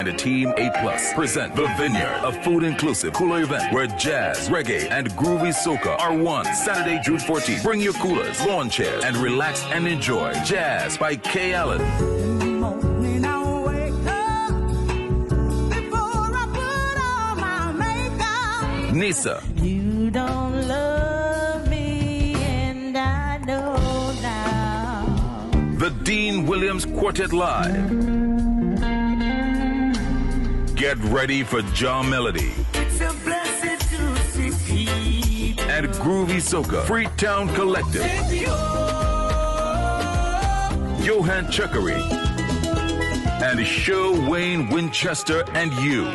And a Team 8 Plus present The Vineyard, a food-inclusive cooler event where jazz, reggae, and groovy soca are one. Saturday, June 14th. Bring your coolers, lawn chairs, and relax and enjoy Jazz by K. Allen. Nisa. You don't love me, and I know now. The Dean Williams Quartet Live. Get ready for John Melody. It's a blessed to succeed. And Groovy Soca. Freetown Collective. Johan Chuckery. And Shurwayne Winchester and you.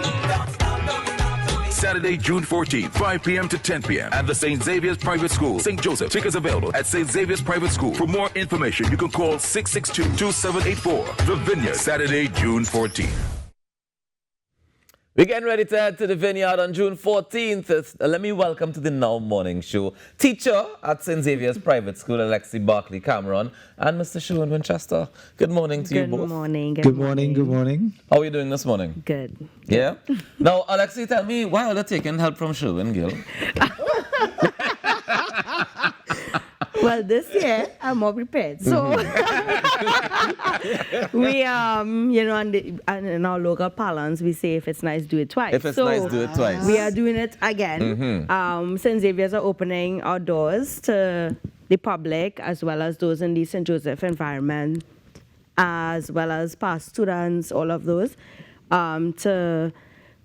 Saturday, June 14th, 5 p.m. to 10 p.m. at the St. Xavier's Private School, St. Joseph. Tickets available at St. Xavier's Private School. For more information, you can call 662-2784. The Vineyard, Saturday, June 14th. We're getting ready to head to the Vineyard on June 14th. Let me welcome to the Now Morning Show teacher at St. Xavier's Private School, Alexsy Barkley-Cameron, and Mr. Shurwayne Winchester. Good morning to you both. Good morning. Good morning. How are you doing this morning? Good. Yeah? Now, Alexsy, tell me, why are they taking help from Shurwayne, Gil? Well, this year I'm more prepared. So we, in our local parlance, we say if it's nice, do it twice. If it's nice, do it twice. We are doing it again. St. Xavier's are opening our doors to the public as well as those in the St. Joseph environment, as well as past students, all of those, to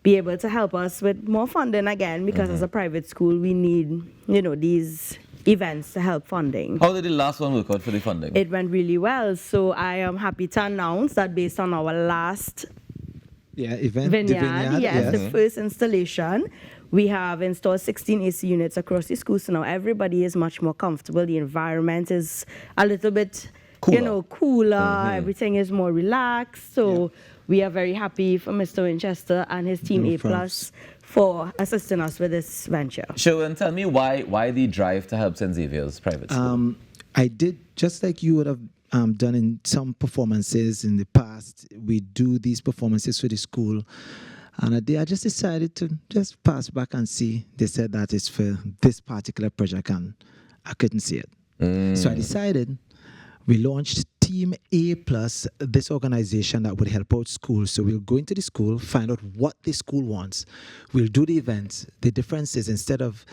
be able to help us with more funding again, because as a private school, we need, these events to help funding. How did the last one work out for the funding? It went really well. So I am happy to announce that based on our last event, Vineyard, the first installation, we have installed 16 AC units across the school. So now everybody is much more comfortable. The environment is a little bit, cooler. Everything is more relaxed. So we are very happy for Mr. Winchester and his Team A Plus for assisting us with this venture. Sure, and tell me why the drive to help St. Xavier's Private School? I did, just like you would have done in some performances in the past. We do these performances for the school. And I just decided to just pass back and see. They said that it's for this particular project, and I couldn't see it. So I decided, we launched Team A Plus, this organization that would help out schools. So we'll go into the school, find out what the school wants. We'll do the events. The difference is, instead of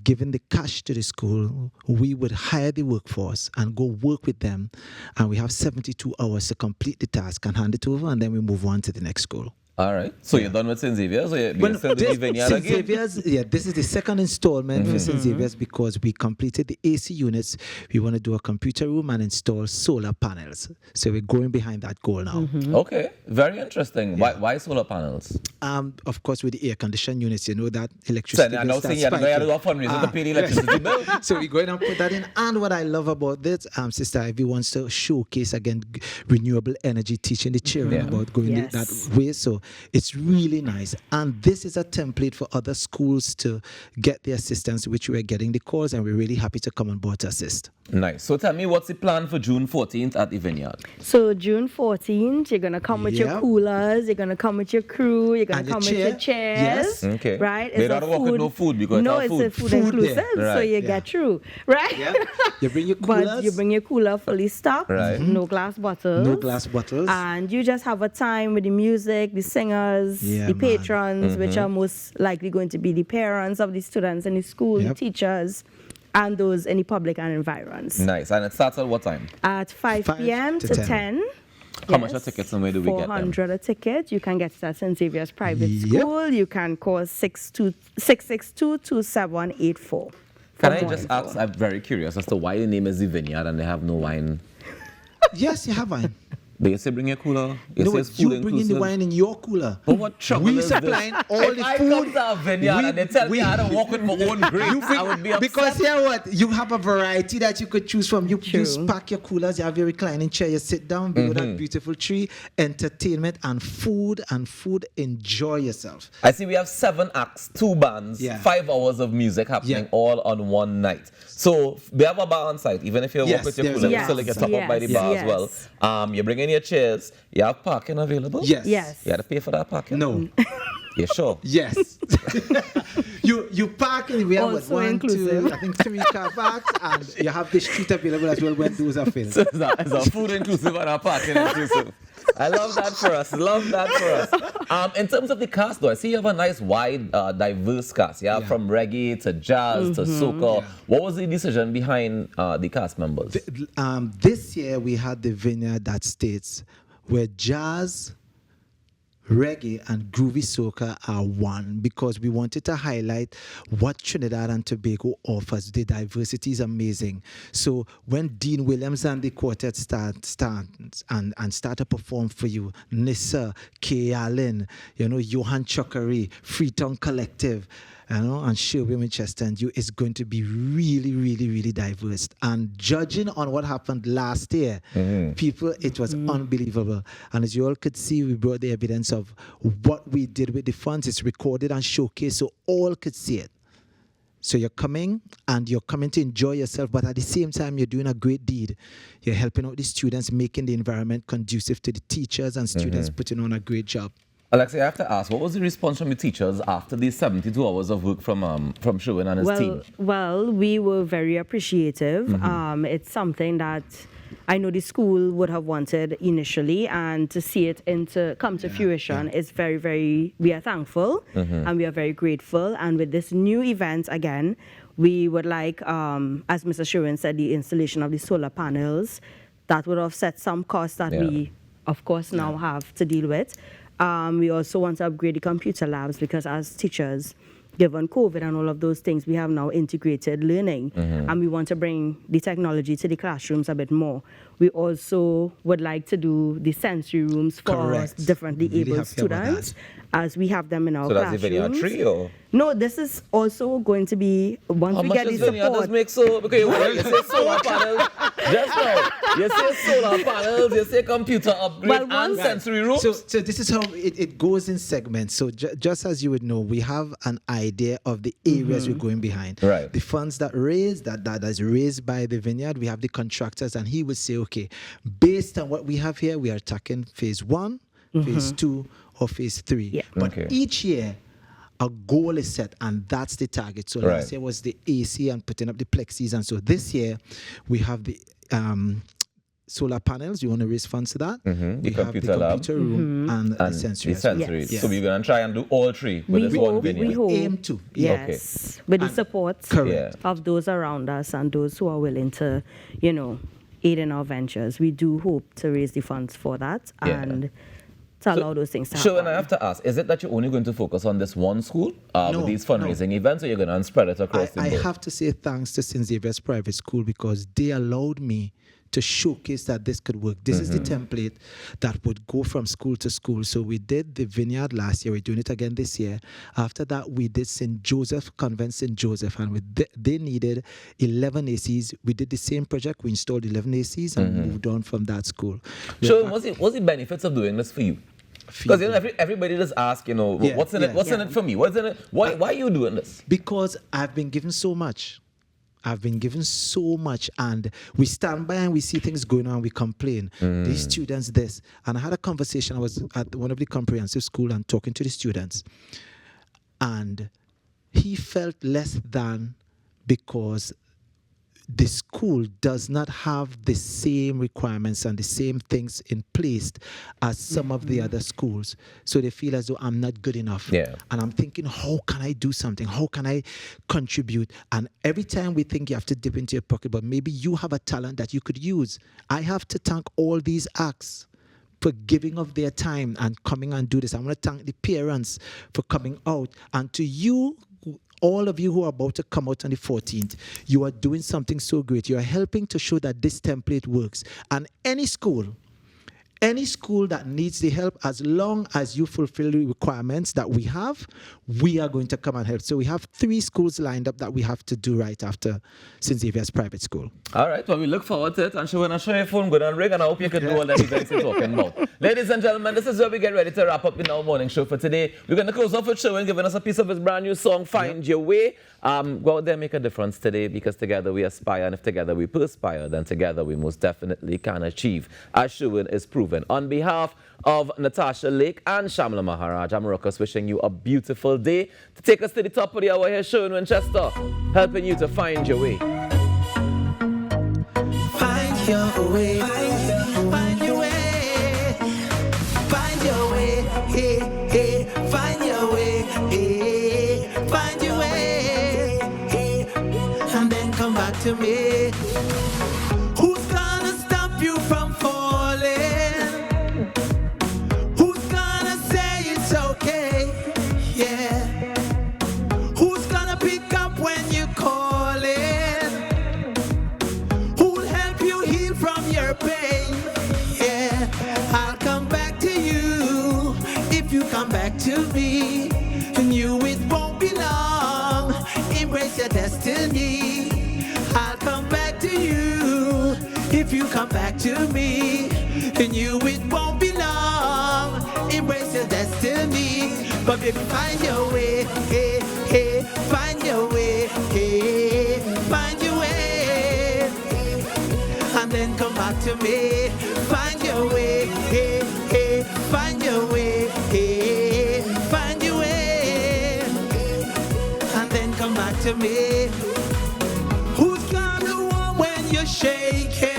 giving the cash to the school, we would hire the workforce and go work with them. And we have 72 hours to complete the task and hand it over, and then we move on to the next school. All right. So you're done with St. Xavier's? Or you're still doing Vineyard St. again? Xavier's, this is the second installment for St. Xavier's, because we completed the AC units. We want to do a computer room and install solar panels. So we're going behind that goal now. Okay. Very interesting. Why solar panels? Of course, with the air conditioned units, that electricity. So I'm not saying you have to do a fundraiser to pay the electricity bill. So we're going to put that in. And what I love about this, Sister Ivy wants to showcase again renewable energy, teaching the children about going that way. So it's really nice. And this is a template for other schools to get the assistance, which we're getting the calls, and we're really happy to come on board to assist. Nice. So tell me, what's the plan for June 14th at the Vineyard? So June 14th, you're going to come with your coolers, you're going to come with your crew, you're going to come with your chairs. Yes. Okay. Right? They don't work with no food, because it's a food inclusive, so you get through. Right? Yeah. You bring your coolers. But you bring your cooler fully stocked, no glass bottles. No glass bottles. And you just have a time with the music, the singers, the patrons, which are most likely going to be the parents of the students in the school, the teachers, and those in the public and environs. Nice. And it starts at what time? At 5 p.m. to 10. How much are tickets and where do we get them? 400 a ticket. You can get it at St. Xavier's Private School. You can call 662-2784. Can I just ask, I'm very curious as to why the name is the Vineyard and they have no wine? Yes, you have wine. They say bring your cooler. You bring in the wine in your cooler. But what trouble we is supplying this? all if the I food. come to a Vineyard and they tell me I don't walk with my own grapes, I would be upset. Because you have a variety that you could choose from. You just pack your coolers, you have your reclining chair, you sit down below that beautiful tree, entertainment and food, enjoy yourself. I see we have 7 acts, 2 bands, 5 hours of music happening all on one night. So we have a bar on site, even if you walk with your cooler, you still get top up by the bar as well. You're bringing your chairs, you have parking available? Yes. Yes. You had to pay for that parking? No. You sure? Yes. you park in we have what, Also 1, inclusive. 2, I think 3 car parks, and you have the street available as well when those are filled. So it's a food inclusive and a parking inclusive. I love that for us. Love that for us. In terms of the cast, though, I see you have a nice, wide, diverse cast. Yeah, from reggae to jazz to soca. Yeah. What was the decision behind the cast members? This year we had the Vineyard that states where jazz, reggae and groovy soca are one, because we wanted to highlight what Trinidad and Tobago offers. The diversity is amazing. So when Dean Williams and the quartet start to perform for you, Nissa, Kay Allen, Johan Chokari, Freetown Collective, and Shurwayne Winchester and you, is going to be really, really, really diverse. And judging on what happened last year, people, it was unbelievable. And as you all could see, we brought the evidence of what we did with the funds. It's recorded and showcased so all could see it. So you're coming to enjoy yourself, but at the same time, you're doing a great deed. You're helping out the students, making the environment conducive to the teachers and students putting on a great job. Alexsy, I have to ask, what was the response from the teachers after these 72 hours of work from Shurwayne and his team? Well, we were very appreciative. It's something that I know the school would have wanted initially, and to see it come to fruition is very, very, we are thankful and we are very grateful. And with this new event, again, we would like, as Mr. Shurwayne said, the installation of the solar panels, that would offset some costs that we, of course, now have to deal with. We also want to upgrade the computer labs, because as teachers, given COVID and all of those things, we have now integrated learning, and we want to bring the technology to the classrooms a bit more. We also would like to do the sensory rooms for differently able students, as we have them in our classrooms. So that's the Vineyard tree, or? No, this is also going to be, once we get the support. Just make so, because you say solar panels, just now, you say solar panels, you say computer upgrade and sensory rooms. So this is how it goes in segments. So just as you would know, we have an idea of the areas we're going behind. Right. The funds that is raised by the Vineyard, we have the contractors, and he would say, okay, based on what we have here, we are attacking phase 1, phase 2, or phase 3. Yeah. But each year, a goal is set, and that's the target. So last year was the AC and putting up the plexis, and so this year we have the solar panels. We want to raise funds to that. The computer lab, computer room, and the sensory. Yes. So we're going to try and do all three with this one Vineyard. We hope, aim to. Yes, with the support of those around us and those who are willing to, aid in our ventures. We do hope to raise the funds for that and to allow those things to happen. Sure, and I have to ask, is it that you're only going to focus on this one school with these fundraising events, or you're going to spread it across the board? I have to say thanks to Xavier's private school, because they allowed me to showcase that this could work. This is the template that would go from school to school. So we did the Vineyard last year. We're doing it again this year. After that, we did St. Joseph, Convent St. Joseph, and they needed 11 ACs. We did the same project. We installed 11 ACs and moved on from that school. So what's the benefits of doing this for you? Because everybody just asks, what's in it for me? What's in it? Why are you doing this? Because I've been given so much. And we stand by and we see things going on, we complain. These students this. And I had a conversation, I was at one of the comprehensive school and talking to the students. And he felt less than because the school does not have the same requirements and the same things in place as some of the other schools. So they feel as though I'm not good enough. Yeah. And I'm thinking, how can I do something? How can I contribute? And every time we think you have to dip into your pocket, but maybe you have a talent that you could use. I have to thank all these acts for giving of their time and coming and do this. I want to thank the parents for coming out. And to you, all of you who are about to come out on the 14th, you are doing something so great. You are helping to show that this template works. And any school that needs the help, as long as you fulfill the requirements that we have, we are going to come and help. So we have 3 schools lined up that we have to do right after St. Xavier's private school. All right, well, we look forward to it. And when I show your phone, go and ring, and I hope you can do all the events you're talking about. Ladies and gentlemen, this is where we get ready to wrap up in our morning show for today. We're going to close off with Shurwayne giving us a piece of his brand new song, Find Your Way. Go out there and make a difference today, because together we aspire, and if together we perspire, then together we most definitely can achieve, as Shurwayne is proving. moving. On behalf of Natasha Lake and Shamla Maharaj, I'm Ruckus wishing you a beautiful day. To take us to the top of the hour here, Shurwayne Winchester, helping you to find your way. Find your way, find your way, find your way, hey, hey, find your way, hey, find your way, hey, and then come back to me. Who's gonna stop you from falling? Who's gonna say it's okay? Yeah. Who's gonna pick up when you call it? Who'll help you heal from your pain? Yeah. I'll come back to you if you come back to me. And you it won't be long. Embrace your destiny. I'll come back to you if you come back to me. And you it won't be long. Embrace your destiny. But baby, find your way, hey, hey, find your way, hey, find your way, and then come back to me. Find your way, hey, hey, find your way, hey, find your way, and then come back to me. Who's gonna want when you're shaking?